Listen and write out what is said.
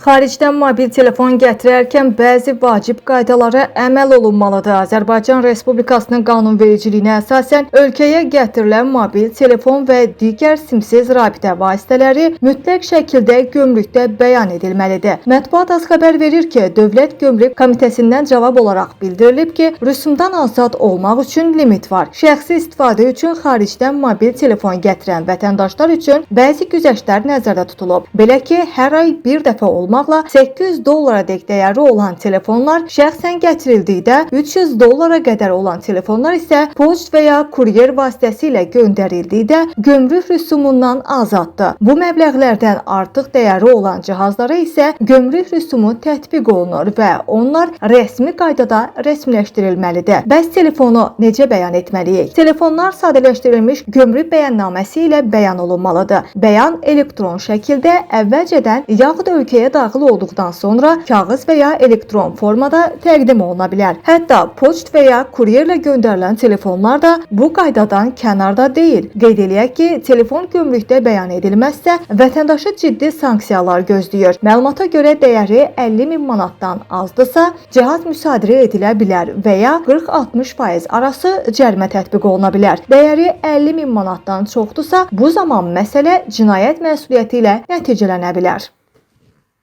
Xaricdən mobil telefon gətirərkən bəzi vacib qaydalara əməl olunmalıdır. Azərbaycan Respublikasının qanunvericiliyinə əsasən ölkəyə gətirilən mobil telefon və digər simsiz rabitə vasitələri mütləq şəkildə gömrükdə bəyan edilməlidir. Mətbuat az xəbər verir ki, Dövlət Gömrük Komitəsindən cavab olaraq bildirilib ki, rüsumdan azad olmaq üçün limit var. Şəxsi istifadə üçün xaricdən mobil telefon gətirən vətəndaşlar üçün bəzi güzəştlər nəzərdə tutulub. Belə ki, hər ay bir dəfə olmaqla $800 dəyəri olan telefonlar şəxsən gətirildikdə, $300 qədər olan telefonlar isə poçt və ya kuryer vasitəsilə göndərildikdə gömrük rüsumundan azaddır. Bu məbləğlərdən artıq dəyəri olan cihazlara isə gömrük rüsumu tətbiq olunur və onlar rəsmi qaydada rəsmiləşdirilməlidir. Bəs telefonu necə bəyan etməliyik? Telefonlar sadələşdirilmiş gömrük bəyannaməsi ilə bəyan olunmalıdır. Bəyan elektron şəkildə əvvəlcədən yaxud ölkəyə daxil olduqdan sonra kağız və ya elektron formada təqdim oluna bilər. Hətta poçt və ya kuryerlə göndərilən telefonlar da bu qaydadan kənarda deyil. Qeyd eləyək ki, telefon gömrükdə bəyan edilməzsə, vətəndaşı ciddi sanksiyalar gözləyir. Məlumata görə dəyəri 50.000 manatdan azdırsa, cihaz müsadirə edilə bilər və ya 40-60% arası cərimə tətbiq oluna bilər. Dəyəri 50.000 manatdan çoxdursa, bu zaman məsələ cinayət məsuliyyəti ilə nəticələnə bilər.